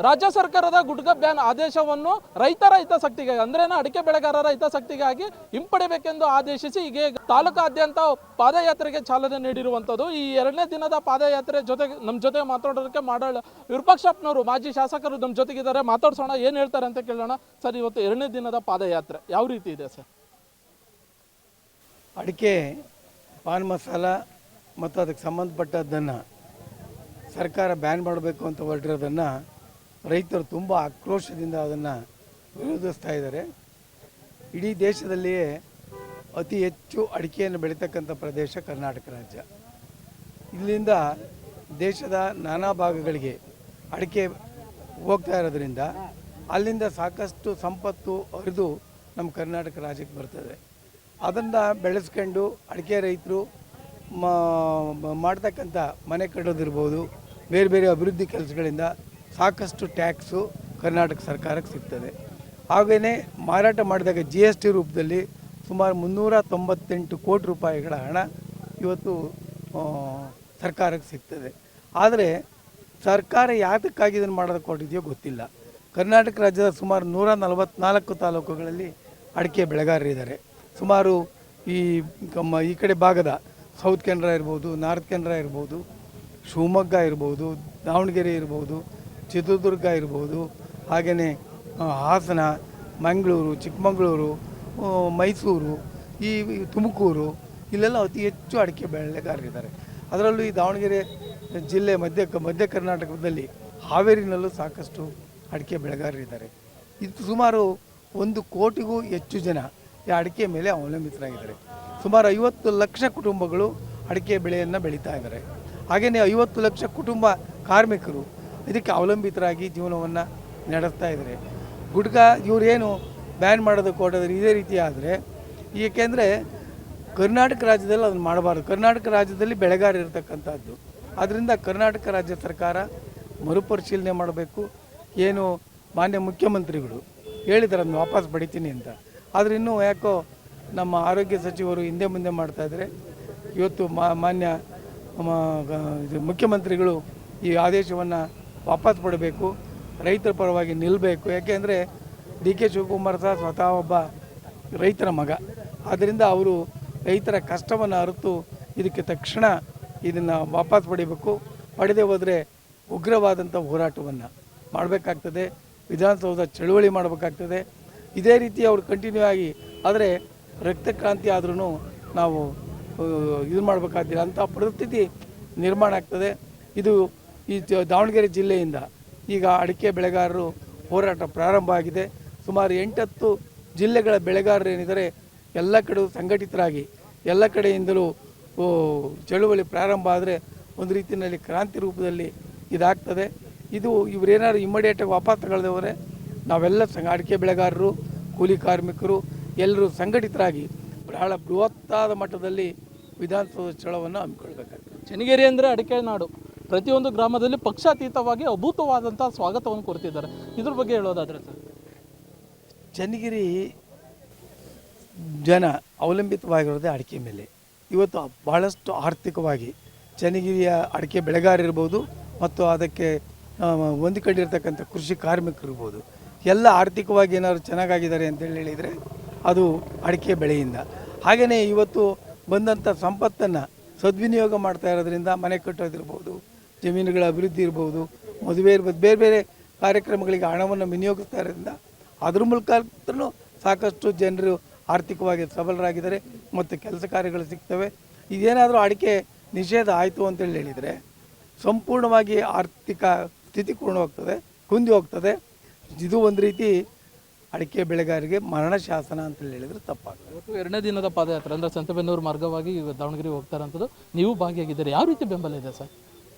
ರಾಜ್ಯ ಸರ್ಕಾರದ ಗುಟ್ಕಾ ಬ್ಯಾನ್ ಆದೇಶವನ್ನು ರೈತರ ಹಿತಾಸಕ್ತಿಗಾಗಿ ಅಂದ್ರೆ ಅಡಿಕೆ ಬೆಳೆಗಾರರ ಹಿತಾಸಕ್ತಿಗಾಗಿ ಹಿಂಪಡೆಯಬೇಕೆಂದು ಆದೇಶಿಸಿ ಈಗ ತಾಲೂಕಾದ್ಯಂತ ಪಾದಯಾತ್ರೆಗೆ ಚಾಲನೆ ನೀಡಿರುವಂಥದ್ದು. ಈ 2ನೇ ದಿನದ ಪಾದಯಾತ್ರೆ ಜೊತೆಗೆ ನಮ್ಮ ಜೊತೆ ಮಾತಾಡೋದಕ್ಕೆ ವಿರೂಪಾಕ್ಷಪ್ಪನವರು ಮಾಜಿ ಶಾಸಕರು ನಮ್ಮ ಜೊತೆಗಿದ್ದಾರೆ. ಮಾತಾಡ್ಸೋಣ, ಏನು ಹೇಳ್ತಾರೆ ಅಂತ ಕೇಳೋಣ. ಸರ್, ಇವತ್ತು 2ನೇ ದಿನದ ಪಾದಯಾತ್ರೆ ಯಾವ ರೀತಿ ಇದೆ ಸರ್? ಅಡಿಕೆ, ಪಾನ್ ಮಸಾಲ ಮತ್ತು ಅದಕ್ಕೆ ಸಂಬಂಧಪಟ್ಟದ್ದನ್ನು ಸರ್ಕಾರ ಬ್ಯಾನ್ ಮಾಡಬೇಕು ಅಂತ ಹೊರಟಿರೋದನ್ನು ರೈತರು ತುಂಬ ಆಕ್ರೋಶದಿಂದ ಅದನ್ನು ವಿರೋಧಿಸ್ತಾ ಇದ್ದಾರೆ. ಇಡೀ ದೇಶದಲ್ಲಿಯೇ ಅತಿ ಹೆಚ್ಚು ಅಡಿಕೆಯನ್ನು ಬೆಳೀತಕ್ಕಂಥ ಪ್ರದೇಶ ಕರ್ನಾಟಕ ರಾಜ್ಯ. ಇಲ್ಲಿಂದ ದೇಶದ ನಾನಾ ಭಾಗಗಳಿಗೆ ಅಡಿಕೆ ಹೋಗ್ತಾ ಇರೋದ್ರಿಂದ ಅಲ್ಲಿಂದ ಸಾಕಷ್ಟು ಸಂಪತ್ತು ಹರಿದು ನಮ್ಮ ಕರ್ನಾಟಕ ರಾಜ್ಯಕ್ಕೆ ಬರ್ತದೆ. ಅದನ್ನು ಬೆಳೆಸ್ಕೊಂಡು ಅಡಿಕೆ ರೈತರು ಮಾಡ್ತಕ್ಕಂಥ ಮನೆ ಕಟ್ಟೋದಿರ್ಬೋದು, ಬೇರೆ ಬೇರೆ ಅಭಿವೃದ್ಧಿ ಕೆಲಸಗಳಿಂದ ಸಾಕಷ್ಟು ಟ್ಯಾಕ್ಸು ಕರ್ನಾಟಕ ಸರ್ಕಾರಕ್ಕೆ ಸಿಗ್ತದೆ. ಹಾಗೆಯೇ ಮಾರಾಟ ಮಾಡಿದಾಗ GST ರೂಪದಲ್ಲಿ ಸುಮಾರು 398 ಕೋಟಿ ರೂಪಾಯಿಗಳ ಹಣ ಇವತ್ತು ಸರ್ಕಾರಕ್ಕೆ ಸಿಗ್ತದೆ. ಆದರೆ ಸರ್ಕಾರ ಯಾತಕ್ಕಾಗಿ ಇದನ್ನು ಮಾಡೋದಕ್ಕೆ ಕೊಟ್ಟಿದೆಯೋ ಗೊತ್ತಿಲ್ಲ. ಕರ್ನಾಟಕ ರಾಜ್ಯದ ಸುಮಾರು 144 ತಾಲೂಕುಗಳಲ್ಲಿ ಅಡಿಕೆ ಬೆಳೆಗಾರರಿದ್ದಾರೆ. ಸುಮಾರು ಈ ಕಡೆ ಭಾಗದ ಸೌತ್ ಕೆನರಾ ಇರ್ಬೋದು, ನಾರ್ತ್ ಕೆನರಾ ಇರ್ಬೋದು, ಶಿವಮೊಗ್ಗ ಇರ್ಬೋದು, ದಾವಣಗೆರೆ ಇರ್ಬೋದು, ಚಿತ್ರದುರ್ಗ ಇರ್ಬೋದು, ಹಾಗೆಯೇ ಹಾಸನ, ಮಂಗಳೂರು, ಚಿಕ್ಕಮಗಳೂರು, ಮೈಸೂರು, ಈ ತುಮಕೂರು, ಇಲ್ಲೆಲ್ಲ ಅತಿ ಹೆಚ್ಚು ಅಡಿಕೆ ಬೆಳೆಗಾರರಿದ್ದಾರೆ. ಅದರಲ್ಲೂ ಈ ದಾವಣಗೆರೆ ಜಿಲ್ಲೆ ಮಧ್ಯ ಕರ್ನಾಟಕದಲ್ಲಿ ಹಾವೇರಿನಲ್ಲೂ ಸಾಕಷ್ಟು ಅಡಿಕೆ ಬೆಳೆಗಾರರಿದ್ದಾರೆ. ಇದು ಸುಮಾರು 1 ಕೋಟಿಗೂ ಹೆಚ್ಚು ಜನ ಈ ಅಡಿಕೆ ಮೇಲೆ ಅವಲಂಬಿತರಾಗಿದ್ದಾರೆ. ಸುಮಾರು 50 ಲಕ್ಷ ಕುಟುಂಬಗಳು ಅಡಿಕೆ ಬೆಳೆಯನ್ನು ಬೆಳೀತಾ ಇದ್ದಾರೆ. ಹಾಗೆಯೇ 50 ಲಕ್ಷ ಕುಟುಂಬ ಕಾರ್ಮಿಕರು ಇದಕ್ಕೆ ಅವಲಂಬಿತರಾಗಿ ಜೀವನವನ್ನು ನಡೆಸ್ತಾ ಇದ್ದಾರೆ. ಗುಟ್ಕಾ ಇವರೇನು ಬ್ಯಾನ್ ಮಾಡೋದಕ್ಕೆ ಹೊರಟಿದ್ರೆ ಇದೇ ರೀತಿ ಆದರೆ, ಏಕೆಂದರೆ ಕರ್ನಾಟಕ ರಾಜ್ಯದಲ್ಲಿ ಅದನ್ನು ಮಾಡಬಾರ್ದು. ಕರ್ನಾಟಕ ರಾಜ್ಯದಲ್ಲಿ ಬೆಳೆಗಾರ ಇರತಕ್ಕಂಥದ್ದು. ಆದ್ದರಿಂದ ಕರ್ನಾಟಕ ರಾಜ್ಯ ಸರ್ಕಾರ ಮರುಪರಿಶೀಲನೆ ಮಾಡಬೇಕು. ಏನು ಮಾನ್ಯ ಮುಖ್ಯಮಂತ್ರಿಗಳು ಹೇಳಿದ್ದಾರೆ ಅದನ್ನು ವಾಪಸ್ ಪಡಿತೀನಿ ಅಂತ, ಆದರೆ ಇನ್ನೂ ಯಾಕೋ ನಮ್ಮ ಆರೋಗ್ಯ ಸಚಿವರು ಹಿಂದೆ ಮುಂದೆ ಮಾಡ್ತಾಯಿದ್ದಾರೆ. ಇವತ್ತು ಮಾನ್ಯ ಮುಖ್ಯಮಂತ್ರಿಗಳು ಈ ಆದೇಶವನ್ನು ವಾಪಸ್ ಪಡಬೇಕು, ರೈತರ ಪರವಾಗಿ ನಿಲ್ಲಬೇಕು. ಯಾಕೆಂದರೆ DK ಶಿವಕುಮಾರ್ ಸಹ ಸ್ವತಃ ಒಬ್ಬ ರೈತರ ಮಗ. ಆದ್ದರಿಂದ ಅವರು ರೈತರ ಕಷ್ಟವನ್ನು ಅರಿತು ಇದಕ್ಕೆ ತಕ್ಷಣ ಇದನ್ನು ವಾಪಸ್ ಪಡಿಬೇಕು. ಪಡೆದೇ ಹೋದರೆ ಉಗ್ರವಾದಂಥ ಹೋರಾಟವನ್ನು ಮಾಡಬೇಕಾಗ್ತದೆ, ವಿಧಾನಸೌಧ ಚಳುವಳಿ ಮಾಡಬೇಕಾಗ್ತದೆ. ಇದೇ ರೀತಿ ಅವರು ಕಂಟಿನ್ಯೂ ಆಗಿ ಆದರೆ ರಕ್ತ ಕ್ರಾಂತಿ ಆದ್ರೂ ನಾವು ಇದು ಮಾಡಬೇಕಾಗ್ತಿಲ್ಲ ಅಂಥ ಪರಿಸ್ಥಿತಿ ನಿರ್ಮಾಣ ಆಗ್ತದೆ. ಇದು ಈ ದಾವಣಗೆರೆ ಜಿಲ್ಲೆಯಿಂದ ಈಗ ಅಡಿಕೆ ಬೆಳೆಗಾರರು ಹೋರಾಟ ಪ್ರಾರಂಭ ಆಗಿದೆ. ಸುಮಾರು 8-10 ಜಿಲ್ಲೆಗಳ ಬೆಳೆಗಾರರು ಏನಿದ್ದಾರೆ ಎಲ್ಲ ಕಡೆ ಸಂಘಟಿತರಾಗಿ ಎಲ್ಲ ಕಡೆಯಿಂದಲೂ ಚಳುವಳಿ ಪ್ರಾರಂಭ ಆದರೆ ಒಂದು ರೀತಿಯಲ್ಲಿ ಕ್ರಾಂತಿ ರೂಪದಲ್ಲಿ ಇದಾಗ್ತದೆ. ಇದು ಇವರೇನಾದ್ರು ಇಮ್ಮಿಡಿಯೇಟಾಗಿ ವಾಪಸ್ ತಗೊಳ್ಳದೆ ಹೋದರೆ ನಾವೆಲ್ಲ ಅಡಿಕೆ ಬೆಳೆಗಾರರು, ಕೂಲಿ ಕಾರ್ಮಿಕರು ಎಲ್ಲರೂ ಸಂಘಟಿತರಾಗಿ ಬಹಳ ಬೃಹತ್ತಾದ ಮಟ್ಟದಲ್ಲಿ ವಿಧಾನಸೌಧ ಚಳವನ್ನು ಹಮ್ಮಿಕೊಳ್ಬೇಕಾಗ್ತದೆ. ಚನ್ನಗಿರಿ ಅಂದರೆ ಅಡಿಕೆ ನಾಡು. ಪ್ರತಿಯೊಂದು ಗ್ರಾಮದಲ್ಲಿ ಪಕ್ಷಾತೀತವಾಗಿ ಅಭೂತವಾದಂಥ ಸ್ವಾಗತವನ್ನು ಕೊಡ್ತಿದ್ದಾರೆ. ಇದ್ರ ಬಗ್ಗೆ ಹೇಳೋದಾದರೆ ಸರ್, ಚನ್ನಗಿರಿ ಜನ ಅವಲಂಬಿತವಾಗಿರೋದೇ ಅಡಿಕೆ ಮೇಲೆ. ಇವತ್ತು ಭಾಳಷ್ಟು ಆರ್ಥಿಕವಾಗಿ ಚನ್ನಗಿರಿಯ ಅಡಿಕೆ ಬೆಳೆಗಾರರಿರ್ಬೋದು ಮತ್ತು ಅದಕ್ಕೆ ಹೊಂದಿಕೊಂಡಿರ್ತಕ್ಕಂಥ ಕೃಷಿ ಕಾರ್ಮಿಕರಿರ್ಬೋದು, ಎಲ್ಲ ಆರ್ಥಿಕವಾಗಿ ಏನಾದ್ರು ಚೆನ್ನಾಗಿದ್ದಾರೆ ಅಂತೇಳಿ ಹೇಳಿದರೆ ಅದು ಅಡಿಕೆ ಬೆಳೆಯಿಂದ. ಹಾಗೆಯೇ ಇವತ್ತು ಬಂದಂಥ ಸಂಪತ್ತನ್ನು ಸದ್ವಿನಿಯೋಗ ಮಾಡ್ತಾ ಇರೋದ್ರಿಂದ ಮನೆ ಕಟ್ಟೋದಿರ್ಬೋದು, ಜಮೀನುಗಳ ಅಭಿವೃದ್ಧಿ ಇರ್ಬೋದು, ಮದುವೆ ಇರ್ಬೋದು, ಬೇರೆ ಬೇರೆ ಕಾರ್ಯಕ್ರಮಗಳಿಗೆ ಹಣವನ್ನು ವಿನಿಯೋಗಿಸ್ತಾ ಇರೋದ್ರಿಂದ ಅದ್ರ ಮೂಲಕ ಸಾಕಷ್ಟು ಜನರು ಆರ್ಥಿಕವಾಗಿ ಸಬಲರಾಗಿದ್ದಾರೆ ಮತ್ತು ಕೆಲಸ ಕಾರ್ಯಗಳು ಸಿಗ್ತವೆ. ಇದೇನಾದರೂ ಅಡಿಕೆ ನಿಷೇಧ ಆಯಿತು ಅಂತೇಳಿ ಹೇಳಿದರೆ ಸಂಪೂರ್ಣವಾಗಿ ಆರ್ಥಿಕ ಸ್ಥಿತಿ ಕುಂದಿ ಹೋಗ್ತದೆ. ಇದು ಒಂದು ರೀತಿ ಅಡಿಕೆ ಬೆಳೆಗಾರರಿಗೆ ಮರಣ ಶಾಸನ ಅಂತೇಳಿ ಹೇಳಿದರೆ ತಪ್ಪಾಗ್ತದೆ. ಇವತ್ತು 2ನೇ ದಿನದ ಪಾದಯಾತ್ರೆ ಅಂದರೆ ಸಂತೆಬೆನ್ನೂರು ಮಾರ್ಗವಾಗಿ ದಾವಣಗೆರೆ ಹೋಗ್ತಾರಂಥದ್ದು, ನೀವು ಭಾಗಿಯಾಗಿದ್ದೀರಿ. ಯಾವ ರೀತಿ ಬೆಂಬಲ ಇದೆ ಸರ್?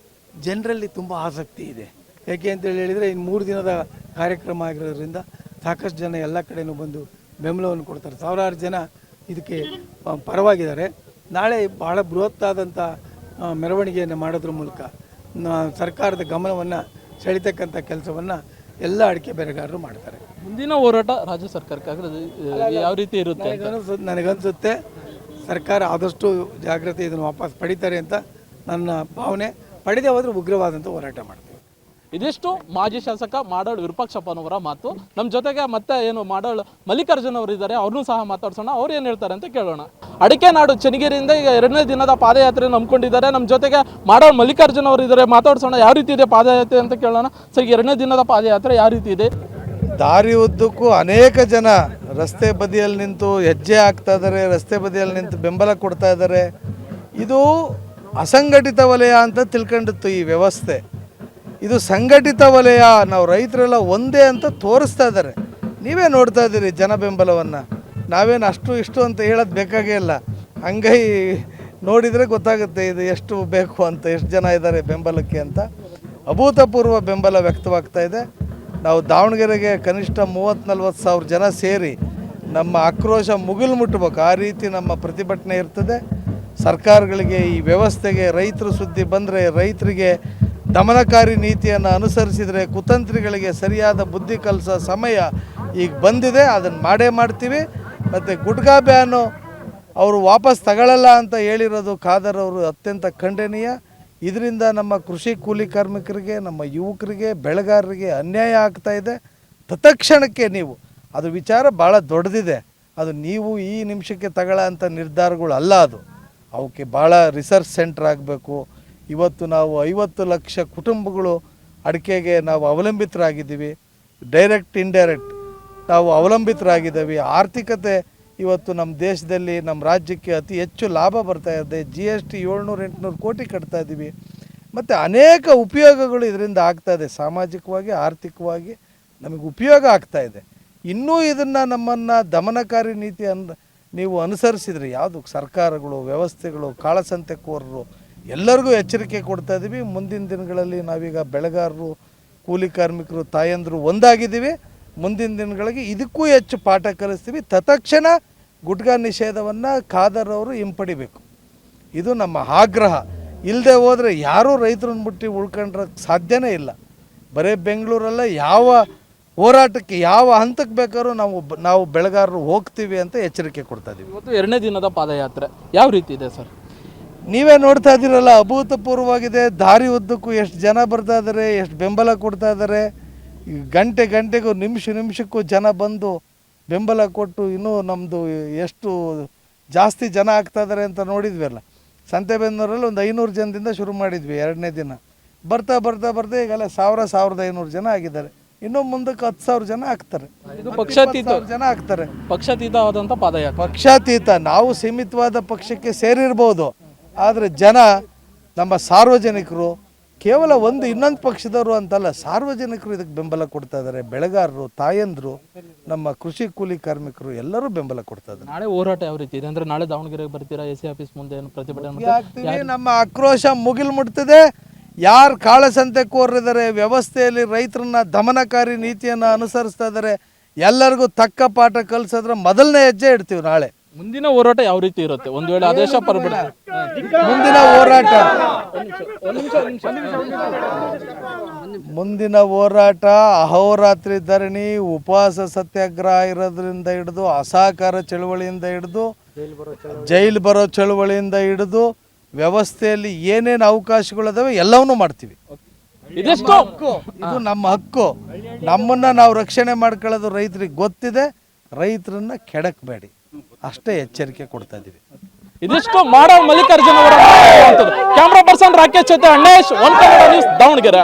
ಜನರಲ್ಲಿ ತುಂಬ ಆಸಕ್ತಿ ಇದೆ. ಯಾಕೆ ಅಂತೇಳಿ ಹೇಳಿದರೆ ಇನ್ನು 3 ದಿನದ ಕಾರ್ಯಕ್ರಮ ಆಗಿರೋದ್ರಿಂದ ಸಾಕಷ್ಟು ಜನ ಎಲ್ಲ ಕಡೆಯೂ ಬಂದು ಬೆಂಬಲವನ್ನು ಕೊಡ್ತಾರೆ. ಸಾವಿರಾರು ಜನ ಇದಕ್ಕೆ ಪರವಾಗಿದ್ದಾರೆ. ನಾಳೆ ಭಾಳ ಬೃಹತ್ತಾದಂಥ ಮೆರವಣಿಗೆಯನ್ನು ಮಾಡೋದ್ರ ಮೂಲಕ ಸರ್ಕಾರದ ಗಮನವನ್ನು ಸೆಳೀತಕ್ಕಂಥ ಕೆಲಸವನ್ನು ಎಲ್ಲ ಅಡಿಕೆ ಬೆಳೆಗಾರರು ಮಾಡ್ತಾರೆ. ಮುಂದಿನ ಹೋರಾಟ ರಾಜ್ಯ ಸರ್ಕಾರಕ್ಕಾಗಿ ಯಾವ ರೀತಿ ಇರುತ್ತೆ? ನನಗನ್ಸುತ್ತೆ ಸರ್ಕಾರ ಆದಷ್ಟು ಜಾಗ್ರತೆ ಇದನ್ನು ವಾಪಸ್ ಪಡಿತಾರೆ ಅಂತ ನನ್ನ ಭಾವನೆ. ಪಡೆದೇ ಹೋದರೆ ಉಗ್ರವಾದಂಥ ಹೋರಾಟ ಮಾಡ್ತೀವಿ. ಇದಿಷ್ಟು ಮಾಜಿ ಶಾಸಕ ಮಾಡಾಳ್ ವಿರೂಪಾಕ್ಷಪ್ಪನವರ ಮಾತು. ನಮ್ಮ ಜೊತೆಗೆ ಮತ್ತೆ ಏನು ಮಾಡಾಳ್ ಮಲ್ಲಿಕಾರ್ಜುನ್ ಅವರು ಇದ್ದಾರೆ, ಅವ್ರನ್ನೂ ಸಹ ಮಾತಾಡ್ಸೋಣ. ಅವ್ರು ಏನು ಹೇಳ್ತಾರೆ ಅಂತ ಕೇಳೋಣ. ಅಡಿಕೆ ನಾಡು ಚನ್ನಗಿರಿಯಿಂದ ಈಗ 2ನೇ ದಿನದ ಪಾದಯಾತ್ರೆ ನಂಬ್ಕೊಂಡಿದ್ದಾರೆ. ನಮ್ಮ ಜೊತೆಗೆ ಮಾಡಾಳ್ ಮಲ್ಲಿಕಾರ್ಜುನ್ ಅವರು ಇದ್ದಾರೆ, ಮಾತಾಡ್ಸೋಣ. ಯಾವ ರೀತಿ ಇದೆ ಪಾದಯಾತ್ರೆ ಅಂತ ಕೇಳೋಣ. ಸರ್, 2ನೇ ದಿನದ ಪಾದಯಾತ್ರೆ ಯಾವ ರೀತಿ ಇದೆ? ದಾರಿ ಉದ್ದಕ್ಕೂ ಅನೇಕ ಜನ ರಸ್ತೆ ಬದಿಯಲ್ಲಿ ನಿಂತು ಹೆಜ್ಜೆ ಹಾಕ್ತಾ ಇದ್ದಾರೆ, ರಸ್ತೆ ಬದಿಯಲ್ಲಿ ನಿಂತು ಬೆಂಬಲ ಕೊಡ್ತಾ ಇದ್ದಾರೆ. ಇದು ಅಸಂಘಟಿತ ವಲಯ ಅಂತ ತಿಳ್ಕೊಂಡಿತ್ತು ಈ ವ್ಯವಸ್ಥೆ. ಇದು ಸಂಘಟಿತ ವಲಯ, ನಾವು ರೈತರೆಲ್ಲ ಒಂದೇ ಅಂತ ತೋರಿಸ್ತಾ ಇದ್ದಾರೆ. ನೀವೇ ನೋಡ್ತಾ ಇದ್ದೀರಿ ಜನ ಬೆಂಬಲವನ್ನು. ನಾವೇನು ಅಷ್ಟು ಇಷ್ಟು ಅಂತ ಹೇಳೋದು ಬೇಕಾಗೇ ಇಲ್ಲ. ಹಂಗೈ ನೋಡಿದರೆ ಗೊತ್ತಾಗುತ್ತೆ ಇದು ಎಷ್ಟು ಬೇಕು ಅಂತ, ಎಷ್ಟು ಜನ ಇದ್ದಾರೆ ಬೆಂಬಲಕ್ಕೆ ಅಂತ. ಅಭೂತಪೂರ್ವ ಬೆಂಬಲ ವ್ಯಕ್ತವಾಗ್ತಾ ಇದೆ. ನಾವು ದಾವಣಗೆರೆಗೆ ಕನಿಷ್ಠ 30-40 ಸಾವಿರ ಜನ ಸೇರಿ ನಮ್ಮ ಆಕ್ರೋಶ ಮುಗಿಲು ಮುಟ್ಟಬೇಕು, ಆ ರೀತಿ ನಮ್ಮ ಪ್ರತಿಭಟನೆ ಇರ್ತದೆ. ಸರ್ಕಾರಗಳಿಗೆ, ಈ ವ್ಯವಸ್ಥೆಗೆ ರೈತರು ಸುದ್ದಿ ಬಂದರೆ, ರೈತರಿಗೆ ದಮನಕಾರಿ ನೀತಿಯನ್ನು ಅನುಸರಿಸಿದರೆ, ಕುತಂತ್ರಿಗಳಿಗೆ ಸರಿಯಾದ ಬುದ್ಧಿ ಕಲಿಸೋ ಸಮಯ ಈಗ ಬಂದಿದೆ. ಅದನ್ನು ಮಾಡೇ ಮಾಡ್ತೀವಿ. ಮತ್ತು ಗುಟ್ಕಾ ಬ್ಯಾನು ಅವರು ವಾಪಸ್ ತಗೊಳ್ಳಲ್ಲ ಅಂತ ಹೇಳಿರೋದು ಖಾದರ್ ಅವರು ಅತ್ಯಂತ ಖಂಡನೀಯ. ಇದರಿಂದ ನಮ್ಮ ಕೃಷಿ ಕೂಲಿ ಕಾರ್ಮಿಕರಿಗೆ, ನಮ್ಮ ಯುವಕರಿಗೆ, ಬೆಳೆಗಾರರಿಗೆ ಅನ್ಯಾಯ ಆಗ್ತಾ ಇದೆ. ತತ್ಕ್ಷಣಕ್ಕೆ ನೀವು ಅದು ವಿಚಾರ ಭಾಳ ದೊಡ್ಡದಿದೆ. ಅದು ನೀವು ಈ ನಿಮಿಷಕ್ಕೆ ತಗೊಳ್ಳೋ ಅಂಥ ನಿರ್ಧಾರಗಳು ಅಲ್ಲ. ಅದು ಅವಕ್ಕೆ ಭಾಳ ರಿಸರ್ಚ್ ಸೆಂಟ್ರ್ ಆಗಬೇಕು. ಇವತ್ತು ನಾವು 50 ಲಕ್ಷ ಕುಟುಂಬಗಳು ಅಡಿಕೆಗೆ ನಾವು ಅವಲಂಬಿತರಾಗಿದ್ದೀವಿ. ಡೈರೆಕ್ಟ್ ಇಂಡೈರೆಕ್ಟ್ ನಾವು ಅವಲಂಬಿತರಾಗಿದ್ದೀವಿ. ಆರ್ಥಿಕತೆ ಇವತ್ತು ನಮ್ಮ ದೇಶದಲ್ಲಿ, ನಮ್ಮ ರಾಜ್ಯಕ್ಕೆ ಅತಿ ಹೆಚ್ಚು ಲಾಭ ಬರ್ತಾ ಇದೆ. GST 700-800 ಕೋಟಿ ಕಟ್ತಾ ಇದ್ದೀವಿ. ಮತ್ತು ಅನೇಕ ಉಪಯೋಗಗಳು ಇದರಿಂದ ಆಗ್ತಾಯಿದೆ. ಸಾಮಾಜಿಕವಾಗಿ, ಆರ್ಥಿಕವಾಗಿ ನಮಗೆ ಉಪಯೋಗ ಆಗ್ತಾ ಇದೆ. ಇನ್ನೂ ಇದನ್ನು ನಮ್ಮನ್ನು ದಮನಕಾರಿ ನೀತಿ ನೀವು ಅನುಸರಿಸಿದರೆ, ಯಾವುದು ಸರ್ಕಾರಗಳು, ವ್ಯವಸ್ಥೆಗಳು, ಕಾಳಸಂತೆಕೋರರು ಎಲ್ಲರಿಗೂ ಎಚ್ಚರಿಕೆ ಕೊಡ್ತಾ ಇದ್ದೀವಿ. ಮುಂದಿನ ದಿನಗಳಲ್ಲಿ ನಾವೀಗ ಬೆಳೆಗಾರರು, ಕೂಲಿ ಕಾರ್ಮಿಕರು, ತಾಯಂದರು ಒಂದಾಗಿದ್ದೀವಿ. ಮುಂದಿನ ದಿನಗಳಿಗೆ ಇದಕ್ಕೂ ಹೆಚ್ಚು ಪಾಠ ಕಲಿಸ್ತೀವಿ. ತತ್ಕ್ಷಣ ಗುಟ್ಕಾ ನಿಷೇಧವನ್ನು ಖಾದರ್ ಅವರು ಹಿಂಪಡಿಬೇಕು. ಇದು ನಮ್ಮ ಆಗ್ರಹ. ಇಲ್ಲದೆ ಹೋದರೆ ಯಾರೂ ರೈತರನ್ನ ಮುಟ್ಟಿ ಉಳ್ಕೊಂಡ್ರೆ ಸಾಧ್ಯನೇ ಇಲ್ಲ. ಬರೀ ಬೆಂಗಳೂರಲ್ಲ, ಯಾವ ಹೋರಾಟಕ್ಕೆ, ಯಾವ ಹಂತಕ್ಕೆ ಬೇಕಾದ್ರೂ ನಾವು ಬೆಳೆಗಾರರು ಹೋಗ್ತೀವಿ ಅಂತ ಎಚ್ಚರಿಕೆ ಕೊಡ್ತಾ ಇದ್ದೀವಿ. ಇವತ್ತು 2ನೇ ದಿನದ ಪಾದಯಾತ್ರೆ ಯಾವ ರೀತಿ ಇದೆ ಸರ್? ನೀವೇ ನೋಡ್ತಾ ಇದ್ದೀರಲ್ಲ, ಅಭೂತಪೂರ್ವವಾಗಿದೆ. ದಾರಿ ಉದ್ದಕ್ಕೂ ಎಷ್ಟು ಜನ ಬರ್ತಾ ಇದ್ದಾರೆ, ಎಷ್ಟು ಬೆಂಬಲ ಕೊಡ್ತಾ ಇದ್ದಾರೆ. ಗಂಟೆಗೂ ನಿಮಿಷಕ್ಕೂ ಜನ ಬಂದು ಬೆಂಬಲ ಕೊಟ್ಟು ಇನ್ನೂ ನಮ್ಮದು ಎಷ್ಟು ಜಾಸ್ತಿ ಜನ ಆಗ್ತಾ ಇದ್ದಾರೆ ಅಂತ ನೋಡಿದ್ವಿ. ಸಂತೆಬೆನ್ನೂರಲ್ಲಿ ಒಂದು 500 ಜನದಿಂದ ಶುರು ಮಾಡಿದ್ವಿ 2ನೇ ದಿನ. ಬರ್ತಾ ಈಗೆಲ್ಲ 1500 ಜನ ಆಗಿದ್ದಾರೆ. ಇನ್ನೂ ಮುಂದಕ್ಕೆ 10,000 ಜನ ಆಗ್ತಾರೆ. ಇದು ಪಕ್ಷಾತೀತ ಜನ ಆಗ್ತಾರೆ. ಪಕ್ಷಾತೀತವಾದಂಥ ಪಾದಯಾತ್ರೆ. ಪಕ್ಷಾತೀತ, ನಾವು ಸೀಮಿತವಾದ ಪಕ್ಷಕ್ಕೆ ಸೇರಿರ್ಬೋದು, ಆದರೆ ಜನ ನಮ್ಮ ಸಾರ್ವಜನಿಕರು, ಕೇವಲ ಇನ್ನೊಂದು ಪಕ್ಷದವರು ಅಂತಲ್ಲ, ಸಾರ್ವಜನಿಕರು ಇದಕ್ಕೆ ಬೆಂಬಲ ಕೊಡ್ತಾ ಇದ್ದಾರೆ. ಬೆಳೆಗಾರರು, ತಾಯಂದರು, ನಮ್ಮ ಕೃಷಿ ಕೂಲಿ ಕಾರ್ಮಿಕರು ಎಲ್ಲರೂ ಬೆಂಬಲ ಕೊಡ್ತಾ ಇದ್ದಾರೆ. ನಾಳೆ ಹೋರಾಟ ಯಾವ ರೀತಿ ಇದೆ ಅಂದರೆ, ನಾಳೆ ದಾವಣಗೆರೆಗೆ ಬರ್ತೀರಾ? AC ಆಫೀಸ್ ಮುಂದೆ ಏನು ಪ್ರತಿಭಟನೆ ಆಗ್ತೀವಿ? ನಮ್ಮ ಆಕ್ರೋಶ ಮುಗಿಲು ಮುಟ್ತಿದೆ. ಯಾರು ಕಾಳಸಂತೆಕೋರರಿದ್ದಾರೆ, ವ್ಯವಸ್ಥೆಯಲ್ಲಿ ರೈತರನ್ನ ದಮನಕಾರಿ ನೀತಿಯನ್ನು ಅನುಸರಿಸ್ತಾ ಇದ್ದಾರೆ, ಎಲ್ಲರಿಗೂ ತಕ್ಕ ಪಾಠ ಕಲಿಸಿದ್ರೆ ಮೊದಲನೇ ಹೆಜ್ಜೆ ಇಡ್ತೀವಿ. ನಾಳೆ ಮುಂದಿನ ಹೋರಾಟ ಯಾವ ರೀತಿ ಇರುತ್ತೆ? ಒಂದು ವೇಳೆ ಆದೇಶ ಹೊರಬಿಡ ಮುಂದಿನ ಹೋರಾಟ ಅಹೋರಾತ್ರಿ ಧರಣಿ, ಉಪವಾಸ ಸತ್ಯಾಗ್ರಹ ಇರೋದ್ರಿಂದ ಹಿಡಿದು, ಅಸಹಕಾರ ಚಳವಳಿಯಿಂದ ಹಿಡಿದು, ಜೈಲು ಬರೋ ಚಳವಳಿಯಿಂದ ಹಿಡಿದು, ವ್ಯವಸ್ಥೆಯಲ್ಲಿ ಏನೇನು ಅವಕಾಶಗಳಿದಾವೆ ಎಲ್ಲವನ್ನೂ ಮಾಡ್ತೀವಿ. ಇದು ನಮ್ಮ ಹಕ್ಕು. ನಮ್ಮನ್ನು ನಾವು ರಕ್ಷಣೆ ಮಾಡ್ಕೊಳ್ಳೋದು ರೈತರಿಗೆ ಗೊತ್ತಿದೆ. ರೈತರನ್ನ ಕೆಡಕಬೇಡಿ, ಅಷ್ಟೇ ಎಚ್ಚರಿಕೆ ಕೊಡ್ತಾ ಇದ್ದೀವಿ. ಇದಿಷ್ಟು ಮಾಡಾಳ್ ಮಲ್ಲಿಕಾರ್ಜುನ್ ಅವರ ಕ್ಯಾಮ್ರಾ ಪರ್ಸನ್ ರಾಕೇಶ್ ಜೊತೆ ಅಣ್ಣೇಶ್, ಒನ್ ಕನ್ನಡ ನ್ಯೂಸ್, ದಾವಣಗೆರೆ.